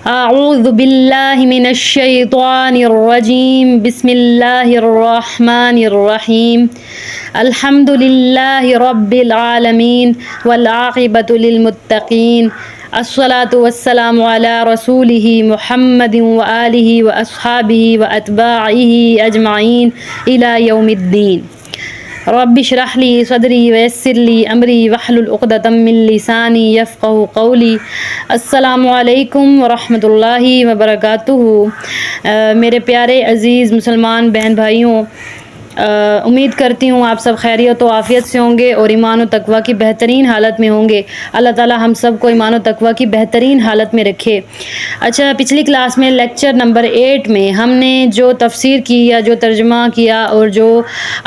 اعوذ باللہ من الشیطان الرجیم بسم اللہ الرحمن الرحیم الحمد للہ رب العالمین والعاقبۃ للمتقین الصلاۃ والسلام علی رسولہ محمد وآلہ واصحابہ واتباعہ اجمعین الی یوم الدین رب اشرح لی صدری ویسر لی امری واحلل عقدۃ من لسانی یفقہوا قولی۔ السلام علیکم ورحمۃ اللہ وبرکاتہ۔ میرے پیارے عزیز مسلمان بہن بھائیوں، امید کرتی ہوں آپ سب خیریت و عافیت سے ہوں گے اور ایمان و تقوی کی بہترین حالت میں ہوں گے۔ اللہ تعالی ہم سب کو ایمان و تقوی کی بہترین حالت میں رکھے۔ اچھا، پچھلی کلاس میں لیکچر نمبر 8 میں ہم نے جو تفسیر کی یا جو ترجمہ کیا اور جو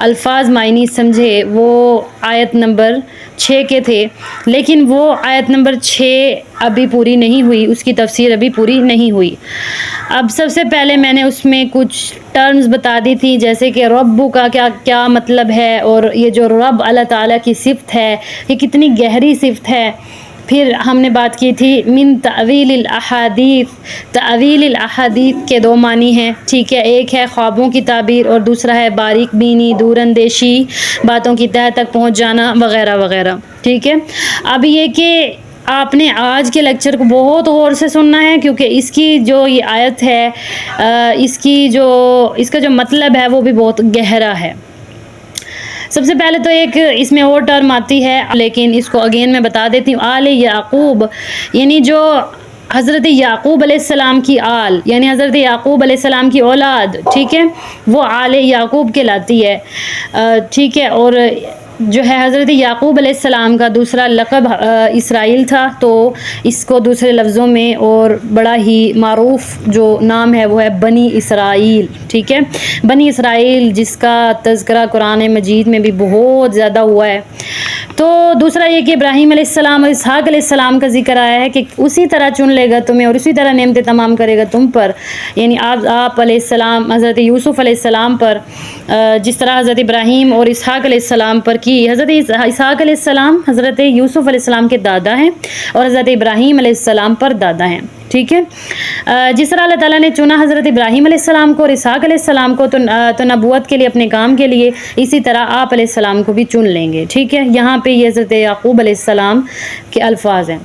الفاظ معنی سمجھے وہ آیت نمبر 6 کے تھے، لیکن وہ آیت نمبر 6 ابھی پوری نہیں ہوئی، اس کی تفسیر ابھی پوری نہیں ہوئی۔ اب سب سے پہلے میں نے اس میں کچھ ٹرمز بتا دی تھی، جیسے کہ رب کا کیا مطلب ہے، اور یہ جو رب اللہ تعالیٰ کی صفت ہے یہ کتنی گہری صفت ہے۔ پھر ہم نے بات کی تھی من تعویل الاحادیث، تعویل الاحادیث کے 2 معنی ہیں، ٹھیک ہے، ایک ہے خوابوں کی تعبیر اور دوسرا ہے باریک بینی، دور اندیشی، باتوں کی تہہ تک پہنچ جانا وغیرہ وغیرہ، ٹھیک ہے۔ اب یہ کہ آپ نے آج کے لیکچر کو بہت غور سے سننا ہے، کیونکہ اس کی جو یہ آیت ہے اس کا جو مطلب ہے وہ بھی بہت گہرا ہے۔ سب سے پہلے تو ایک اس میں اور ٹرم آتی ہے، لیکن اس کو اگین میں بتا دیتی ہوں۔ آل یعقوب، یعنی جو حضرت یعقوب علیہ السلام کی آل، یعنی حضرت یعقوب علیہ السلام کی اولاد، ٹھیک ہے، وہ آل یعقوب کہلاتی ہے، ٹھیک ہے۔ اور جو ہے حضرت یعقوب علیہ السلام کا دوسرا لقب اسرائیل تھا، تو اس کو دوسرے لفظوں میں اور بڑا ہی معروف جو نام ہے وہ ہے بنی اسرائیل، ٹھیک ہے، بنی اسرائیل، جس کا تذکرہ قرآن مجید میں بھی بہت زیادہ ہوا ہے۔ تو دوسرا یہ کہ ابراہیم علیہ السلام اور اسحاق علیہ السلام کا ذکر آیا ہے کہ اسی طرح چن لے گا تمہیں اور اسی طرح نعمتیں تمام کرے گا تم پر، یعنی آپ علیہ السلام حضرت یوسف علیہ السلام پر، جس طرح حضرت ابراہیم اور اسحاق علیہ السلام پر کی۔ حضرت اسحاق علیہ السلام حضرت یوسف علیہ السلام کے دادا ہیں اور حضرت ابراہیم علیہ السلام پر دادا ہیں، ٹھیک ہے۔ جس طرح اللہ تعالیٰ نے چنا حضرت ابراہیم علیہ السلام کو اور اسحاق علیہ السلام کو تو نبوت کے لیے، اپنے کام کے لیے، اسی طرح آپ علیہ السلام کو بھی چن لیں گے، ٹھیک ہے۔ یہاں پہ یہ حضرت یعقوب علیہ السلام کے الفاظ ہیں۔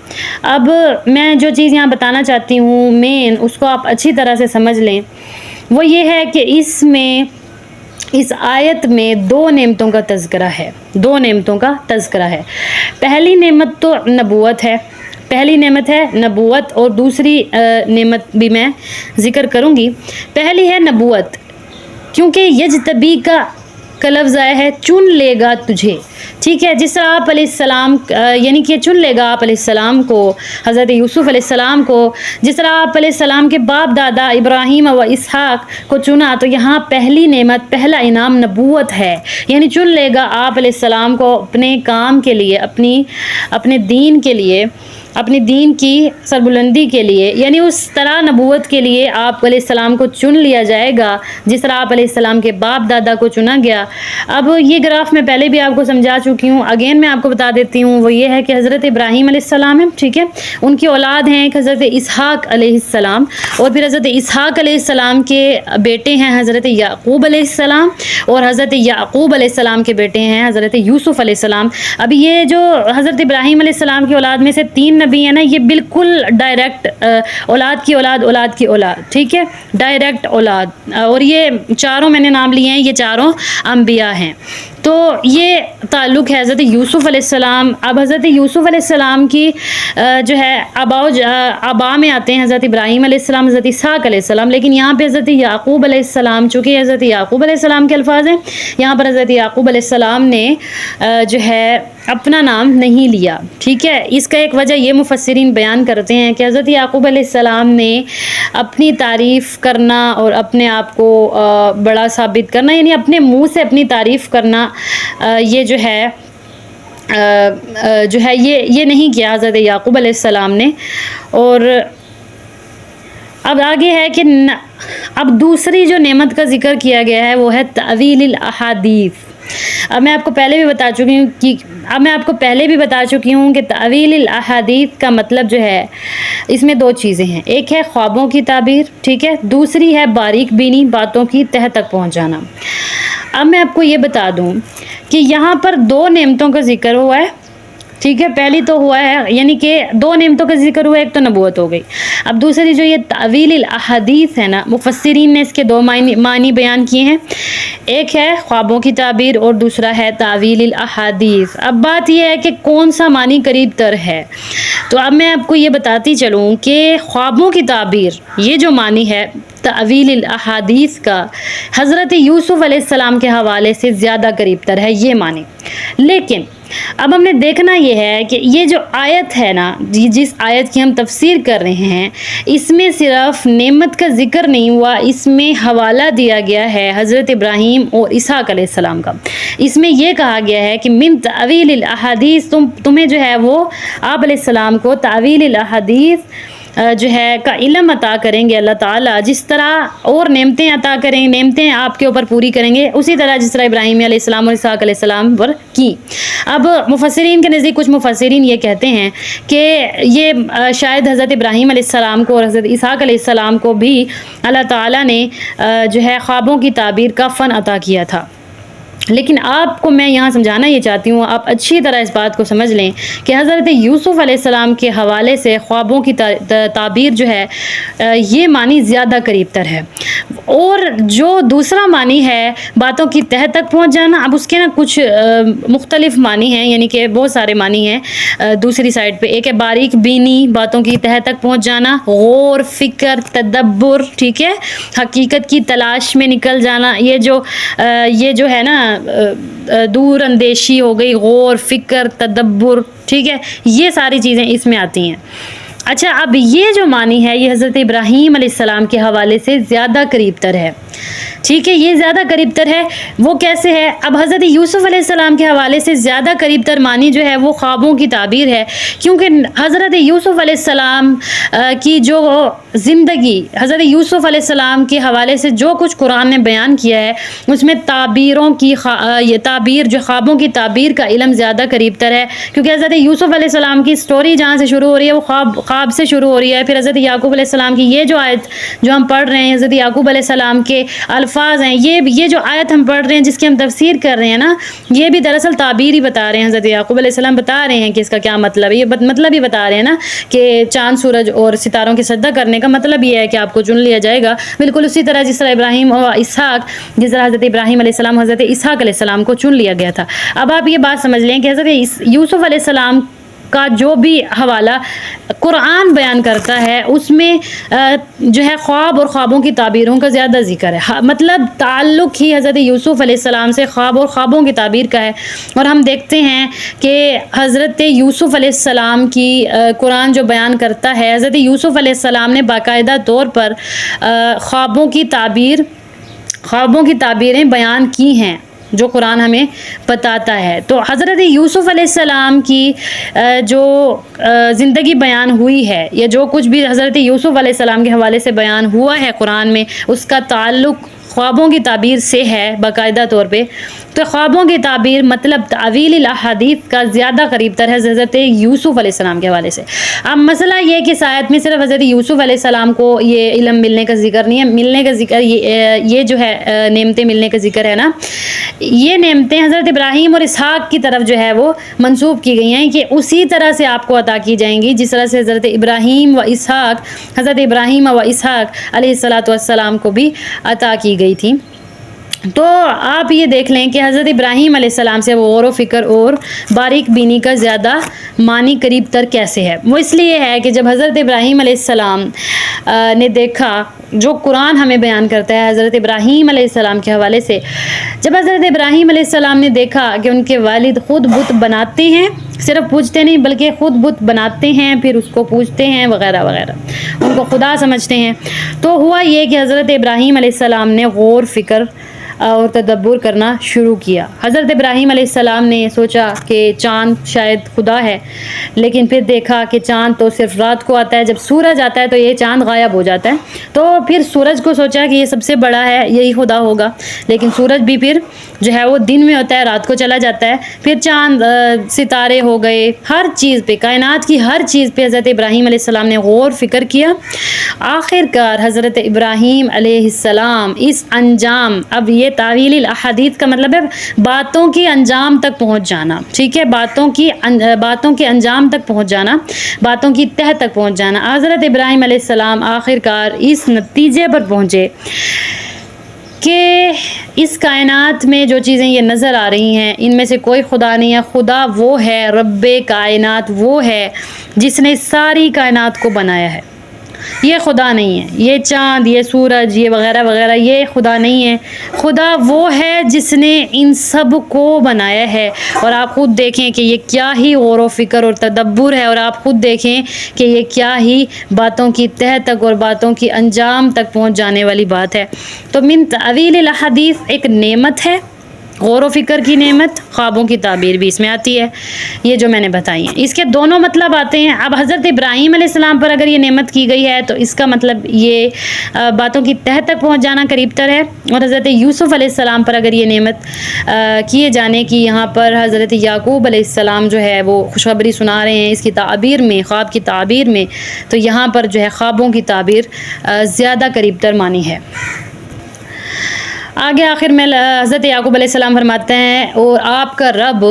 اب میں جو چیز یہاں بتانا چاہتی ہوں مین، اس کو آپ اچھی طرح سے سمجھ لیں، وہ یہ ہے کہ اس آیت میں 2 نعمتوں کا تذکرہ ہے، 2 نعمتوں کا تذکرہ ہے۔ پہلی نعمت تو نبوت ہے، پہلی نعمت ہے نبوت، اور دوسری نعمت بھی میں ذکر کروں گی۔ پہلی ہے نبوت، کیونکہ یجتبی کا لفظ آیا ہے چن لے گا تجھے، ٹھیک ہے۔ جس طرح آپ علیہ السلام، یعنی کہ چن لے گا آپ علیہ السلام کو، حضرت یوسف علیہ السلام کو، جس طرح آپ علیہ السلام کے باپ دادا ابراہیم و اسحاق کو چنا، تو یہاں پہلی نعمت، پہلا انعام نبوت ہے، یعنی چن لے گا آپ علیہ السلام کو اپنے کام کے لیے، اپنے دین کے لیے، اپنی دین کی سربلندی کے لیے، یعنی اس طرح نبوت کے لیے آپ علیہ السلام کو چن لیا جائے گا جس طرح آپ علیہ السلام کے باپ دادا کو چنا گیا۔ اب یہ گراف میں پہلے بھی آپ کو سمجھا چکی ہوں، اگین میں آپ کو بتا دیتی ہوں، وہ یہ ہے کہ حضرت ابراہیم علیہ السلام ہے، ٹھیک ہے، ان کی اولاد ہیں ایک حضرت اسحاق علیہ السلام، اور پھر حضرت اسحاق علیہ السلام کے بیٹے ہیں حضرت یعقوب علیہ السلام، اور حضرت یعقوب علیہ السلام کے بیٹے ہیں حضرت یوسف علیہ السلام۔ اب یہ جو حضرت ابراہیم علیہ السلام کی اولاد میں سے 3 نبی ہیں نا، یہ بالکل ڈائریکٹ اولاد کی اولاد، اولاد کی اولاد، ٹھیک ہے، ڈائریکٹ اولاد، اور یہ چاروں میں نے نام لیے ہیں، یہ چاروں انبیاء ہیں۔ تو یہ تعلق ہے حضرت یوسف علیہ السلام۔ اب حضرت یوسف علیہ السلام کی جو ہے آبا میں آتے ہیں حضرت ابراہیم علیہ السلام، حضرت اسحاق علیہ السلام، لیکن یہاں پہ حضرت یعقوب علیہ السلام، چونکہ حضرت یعقوب علیہ السلام کے الفاظ ہیں، یہاں پر حضرت یعقوب علیہ السلام نے جو ہے اپنا نام نہیں لیا، ٹھیک ہے۔ اس کا ایک وجہ یہ مفسرین بیان کرتے ہیں کہ حضرت یعقوب علیہ السلام نے اپنی تعریف کرنا اور اپنے آپ کو بڑا ثابت کرنا، یعنی اپنے منہ سے اپنی تعریف کرنا، یہ جو ہے یہ نہیں کیا حضرت یعقوب علیہ السلام نے۔ اور اب آگے ہے کہ اب دوسری جو نعمت کا ذکر کیا گیا ہے وہ ہے تعویل الاحادیث۔ اب میں آپ کو پہلے بھی بتا چکی ہوں کہ اب میں آپ کو پہلے بھی بتا چکی ہوں کہ تعویل الاحادیث کا مطلب جو ہے اس میں دو چیزیں ہیں، ایک ہے خوابوں کی تعبیر، ٹھیک ہے، دوسری ہے باریک بینی، باتوں کی تہہ تک پہنچ جانا۔ اب میں آپ کو یہ بتا دوں کہ یہاں پر دو نعمتوں کا ذکر ہوا ہے، ٹھیک ہے، پہلی تو ہوا ہے یعنی کہ دو نعمتوں کا ذکر ہوا ہے، ایک تو نبوت ہو گئی، اب دوسری جو یہ تعویل الاحادیث ہے نا، مفسرین نے اس کے دو معنی بیان کیے ہیں، ایک ہے خوابوں کی تعبیر اور دوسرا ہے تعویل الاحادیث۔ اب بات یہ ہے کہ کون سا معنی قریب تر ہے، تو اب میں آپ کو یہ بتاتی چلوں کہ خوابوں کی تعبیر یہ جو معنی ہے تعویل الاحادیث کا، حضرت یوسف علیہ السلام کے حوالے سے زیادہ قریب تر ہے یہ معنی۔ لیکن اب ہم نے دیکھنا یہ ہے کہ یہ جو آیت ہے نا، جس آیت کی ہم تفسیر کر رہے ہیں، اس میں صرف نعمت کا ذکر نہیں ہوا، اس میں حوالہ دیا گیا ہے حضرت ابراہیم اور اسحاق علیہ السلام کا۔ اس میں یہ کہا گیا ہے کہ من تعویل الاحادیث، تمہیں جو ہے وہ آپ علیہ السلام کو تعویل الاحادیث جو ہے کا علم عطا کریں گے اللہ تعالیٰ، جس طرح اور نعمتیں عطا کریں گے، نعمتیں آپ کے اوپر پوری کریں گے اسی طرح جس طرح ابراہیم علیہ السلام اور اسحاق علیہ السلام پر کی۔ اب مفسرین کے نزدیک کچھ مفسرین یہ کہتے ہیں کہ یہ شاید حضرت ابراہیم علیہ السلام کو اور حضرت اسحاق علیہ السلام کو بھی اللہ تعالیٰ نے جو ہے خوابوں کی تعبیر کا فن عطا کیا تھا۔ لیکن آپ کو میں یہاں سمجھانا یہ چاہتی ہوں، آپ اچھی طرح اس بات کو سمجھ لیں کہ حضرت یوسف علیہ السلام کے حوالے سے خوابوں کی تعبیر جو ہے یہ معنی زیادہ قریب تر ہے، اور جو دوسرا معنی ہے باتوں کی تہہ تک پہنچ جانا، اب اس کے نا کچھ مختلف معنی ہیں، یعنی کہ بہت سارے معنی ہیں دوسری سائڈ پہ۔ ایک ہے باریک بینی، باتوں کی تہہ تک پہنچ جانا، غور، فکر، تدبر، ٹھیک ہے، حقیقت کی تلاش میں نکل جانا، یہ جو ہے نا دور اندیشی ہو گئی، غور، فکر، تدبر، ٹھیک ہے، یہ ساری چیزیں اس میں آتی ہیں۔ اچھا، اب یہ جو معنی ہے یہ حضرت ابراہیم علیہ السلام کے حوالے سے زیادہ قریب تر ہے، ٹھیک ہے، یہ زیادہ قریب تر ہے۔ وہ کیسے ہے؟ اب حضرت یوسف علیہ السلام کے حوالے سے زیادہ قریب تر معنی جو ہے وہ خوابوں کی تعبیر ہے، کیونکہ حضرت یوسف علیہ السلام کی جو زندگی، حضرت یوسف علیہ السلام کے حوالے سے جو کچھ قرآن نے بیان کیا ہے اس میں تعبیروں کی یہ تعبیر جو خوابوں کی تعبیر کا علم زیادہ قریب تر ہے، کیونکہ حضرت یوسف علیہ السلام کی سٹوری جہاں سے شروع ہو رہی ہے وہ خواب سے شروع ہو رہی ہے۔ پھر حضرت یعقوب علیہ السلام کی یہ جو آیت جو ہم پڑھ رہے ہیں، حضرت یعقوب علیہ السلام کے الفاظ ہیں، یہ جو آیت ہم پڑھ رہے ہیں جس کی ہم تفسیر کر رہے ہیں نا، یہ بھی دراصل تعبیر ہی بتا رہے ہیں۔ حضرت یعقوب علیہ السلام بتا رہے ہیں کہ اس کا کیا مطلب ہے، یہ مطلب ہی بتا رہے ہیں نا کہ چاند سورج اور ستاروں کے سجدہ کرنے کا مطلب یہ ہے کہ آپ کو چن لیا جائے گا، بالکل اسی طرح جس طرح ابراہیم اور اسحاق، جس طرح حضرت ابراہیم علیہ السلام حضرت اسحاق علیہ السلام کو چن لیا گیا تھا۔ اب آپ یہ بات سمجھ لیں کہ حضرت یوسف علیہ السلام کا جو بھی حوالہ قرآن بیان کرتا ہے اس میں جو ہے خواب اور خوابوں کی تعبیروں کا زیادہ ذکر ہے، مطلب تعلق ہی حضرت یوسف علیہ السلام سے خواب اور خوابوں کی تعبیر کا ہے۔ اور ہم دیکھتے ہیں کہ حضرت یوسف علیہ السلام کی قرآن جو بیان کرتا ہے، حضرت یوسف علیہ السلام نے باقاعدہ طور پر خوابوں کی تعبیریں بیان کی ہیں جو قرآن ہمیں بتاتا ہے۔ تو حضرت یوسف علیہ السلام کی جو زندگی بیان ہوئی ہے یا جو کچھ بھی حضرت یوسف علیہ السلام کے حوالے سے بیان ہوا ہے قرآن میں، اس کا تعلق خوابوں کی تعبیر سے ہے باقاعدہ طور پہ۔ تو خوابوں کی تعبیر مطلب تعویل الاحادیث کا زیادہ قریب تر ہے حضرت یوسف علیہ السلام کے حوالے سے۔ اب مسئلہ یہ کہ اس آیت میں صرف حضرت یوسف علیہ السلام کو یہ علم ملنے کا ذکر نہیں ہے، ملنے کا ذکر یہ جو ہے نعمتیں ملنے کا ذکر ہے نا، یہ نعمتیں حضرت ابراہیم اور اسحاق کی طرف جو ہے وہ منسوب کی گئی ہیں کہ اسی طرح سے آپ کو عطا کی جائیں گی جس طرح سے حضرت ابراہیم و اسحاق علیہ السلام کو بھی عطا کی گئی تھی۔ تو آپ یہ دیکھ لیں کہ حضرت ابراہیم علیہ السلام سے وہ غور و فکر اور باریک بینی کا زیادہ معنی قریب تر کیسے ہے؟ وہ اس لیے ہے کہ جب حضرت ابراہیم علیہ السلام نے دیکھا، جو قرآن ہمیں بیان کرتا ہے حضرت ابراہیم علیہ السلام کے حوالے سے، جب حضرت ابراہیم علیہ السلام نے دیکھا کہ ان کے والد خود بت بناتے ہیں، صرف پوجتے نہیں بلکہ خود بت بناتے ہیں، پھر اس کو پوجتے ہیں وغیرہ وغیرہ، ان کو خدا سمجھتے ہیں، تو ہوا یہ کہ حضرت ابراہیم علیہ السلام نے غور فکر اور تدبر کرنا شروع کیا۔ حضرت ابراہیم علیہ السلام نے سوچا کہ چاند شاید خدا ہے، لیکن پھر دیکھا کہ چاند تو صرف رات کو آتا ہے، جب سورج آتا ہے تو یہ چاند غائب ہو جاتا ہے، تو پھر سورج کو سوچا کہ یہ سب سے بڑا ہے، یہی خدا ہوگا، لیکن سورج بھی پھر جو ہے وہ دن میں ہوتا ہے، رات کو چلا جاتا ہے۔ پھر چاند، ستارے ہو گئے، ہر چیز پہ، کائنات کی ہر چیز پہ حضرت ابراہیم علیہ السلام نے غور فکر کیا۔ آخر کار حضرت ابراہیم علیہ السلام اس انجام، اب یہ تعویل الاحادیث کا مطلب ہے باتوں کی انجام تک پہنچ جانا، ٹھیک ہے، باتوں کے انجام تک پہنچ جانا، باتوں کی تہہ تک پہنچ جانا۔ حضرت ابراہیم علیہ السلام آخر کار اس نتیجے پر پہنچے کہ اس کائنات میں جو چیزیں یہ نظر آ رہی ہیں ان میں سے کوئی خدا نہیں ہے، خدا وہ ہے، رب کائنات وہ ہے جس نے ساری کائنات کو بنایا ہے، یہ خدا نہیں ہے، یہ چاند، یہ سورج، یہ وغیرہ وغیرہ، یہ خدا نہیں ہے، خدا وہ ہے جس نے ان سب کو بنایا ہے۔ اور آپ خود دیکھیں کہ یہ کیا ہی غور و فکر اور تدبر ہے، اور آپ خود دیکھیں کہ یہ کیا ہی باتوں کی تہہ تک اور باتوں کی انجام تک پہنچ جانے والی بات ہے۔ تو من تعویل الاحادیث ایک نعمت ہے، غور و فکر کی نعمت، خوابوں کی تعبیر بھی اس میں آتی ہے، یہ جو میں نے بتائی ہیں، اس کے دونوں مطلب آتے ہیں۔ اب حضرت ابراہیم علیہ السلام پر اگر یہ نعمت کی گئی ہے تو اس کا مطلب یہ باتوں کی تہہ تک پہنچ جانا قریب تر ہے، اور حضرت یوسف علیہ السلام پر اگر یہ نعمت کیے جانے کی یہاں پر حضرت یعقوب علیہ السلام جو ہے وہ خوشخبری سنا رہے ہیں اس کی تعبیر میں، خواب کی تعبیر میں، تو یہاں پر جو ہے خوابوں کی تعبیر زیادہ قریب تر مانی ہے۔ آگے آخر میں حضرت یعقوب علیہ السلام فرماتے ہیں اور آپ کا رب،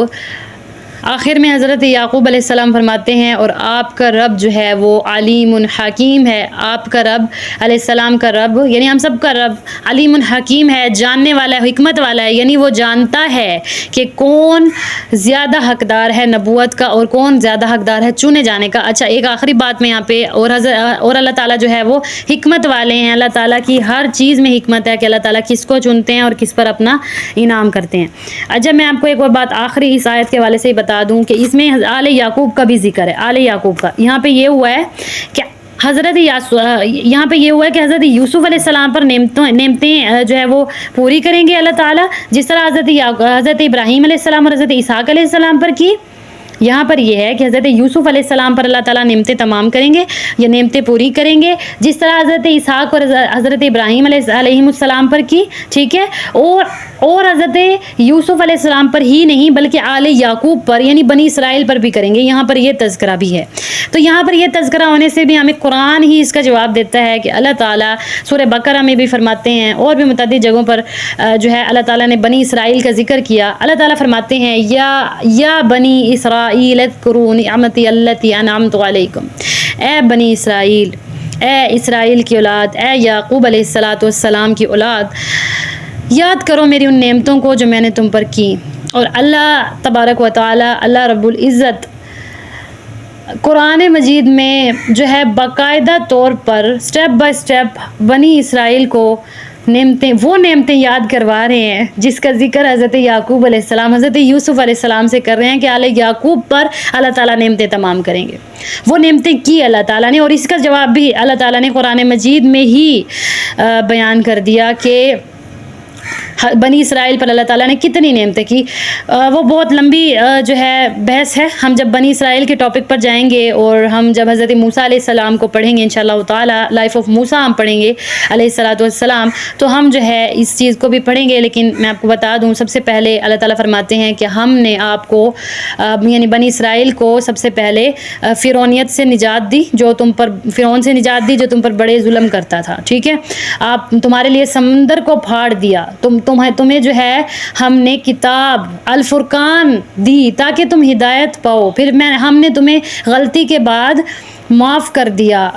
آخر میں حضرت یعقوب علیہ السلام فرماتے ہیں اور آپ کا رب جو ہے وہ علیم حکیم ہے، آپ کا رب علیہ السلام کا رب یعنی ہم سب کا رب علیم حکیم ہے، جاننے والا ہے، حکمت والا ہے، یعنی وہ جانتا ہے کہ کون زیادہ حقدار ہے نبوت کا اور کون زیادہ حقدار ہے چنے جانے کا۔ اچھا، ایک آخری بات میں یہاں پہ اور اللہ تعالیٰ جو ہے وہ حکمت والے ہیں، اللہ تعالیٰ کی ہر چیز میں حکمت ہے کہ اللہ تعالیٰ کس کو چنتے ہیں اور کس پر اپنا انعام کرتے ہیں۔ اچھا، میں آپ کو ایک اور بات آخری اس آیت کے حوالے سے بتا دوں کہ اس میں آل یعقوب کا بھی ذکر ہے، آل یعقوب کا۔ یہاں پہ یہ ہوا ہے کہ حضرت یوسف علیہ السلام پر نعمتیں جو ہے وہ پوری کریں گے اللہ تعالیٰ، جس طرح حضرت ابراہیم علیہ السلام اور حضرت اسحاق علیہ السلام پر کی۔ یہاں پر یہ ہے کہ حضرت یوسف علیہ السلام پر اللہ تعالیٰ نعمتیں تمام کریں گے یا نعمتیں پوری کریں گے، جس طرح حضرت اسحاق اور حضرت ابراہیم علیہ السلام پر کی، ٹھیک ہے، اور حضرت یوسف علیہ السلام پر ہی نہیں بلکہ آل یعقوب پر یعنی بنی اسرائیل پر بھی کریں گے۔ یہاں پر یہ تذکرہ بھی ہے، تو یہاں پر یہ تذکرہ ہونے سے بھی ہمیں قرآن ہی اس کا جواب دیتا ہے کہ اللہ تعالیٰ سورہ بقرہ میں بھی فرماتے ہیں اور بھی متعدد جگہوں پر جو ہے اللہ تعالیٰ نے بنی اسرائیل کا ذکر کیا۔ اللہ تعالیٰ فرماتے ہیں یا بنی اسرائیل اذکروا نعمتی التی انعمت علیکم، اے بنی اسرائیل، اے اسرائیل کی اولاد، اے یعقوب علیہ السلام کی اولاد، یاد کرو میری ان نعمتوں کو جو میں نے تم پر کی۔ اور اللہ تبارک و تعالی، اللہ رب العزت قرآن مجید میں جو ہے باقاعدہ طور پر سٹیپ بائی سٹیپ بنی اسرائیل کو وہ نعمتیں یاد کروا رہے ہیں جس کا ذکر حضرت یعقوب علیہ السلام، حضرت یوسف علیہ السلام سے کر رہے ہیں کہ آل یعقوب پر اللہ تعالیٰ نعمتیں تمام کریں گے۔ وہ نعمتیں کی اللہ تعالیٰ نے، اور اس کا جواب بھی اللہ تعالیٰ نے قرآن مجید میں ہی بیان کر دیا کہ بنی اسرائیل پر اللہ تعالیٰ نے کتنی نعمتیں کی۔ وہ بہت لمبی جو ہے بحث ہے، ہم جب بنی اسرائیل کے ٹاپک پر جائیں گے اور ہم جب حضرت موسیٰ علیہ السلام کو پڑھیں گے انشاءاللہ تعالیٰ، لائف آف موسیٰ ہم پڑھیں گے علیہ السلام، تو ہم جو ہے اس چیز کو بھی پڑھیں گے۔ لیکن میں آپ کو بتا دوں، سب سے پہلے اللہ تعالیٰ فرماتے ہیں کہ ہم نے آپ کو یعنی بنی اسرائیل کو سب سے پہلے فرعونیت سے نجات دی، فرعون سے نجات دی جو تم پر بڑے ظلم کرتا تھا، ٹھیک ہے، تمہارے لیے سمندر کو پھاڑ دیا، تمہیں جو ہے ہم نے کتاب الفرقان دی تاکہ تم ہدایت پاؤ، پھر ہم نے تمہیں غلطی کے بعد معاف کر دیا،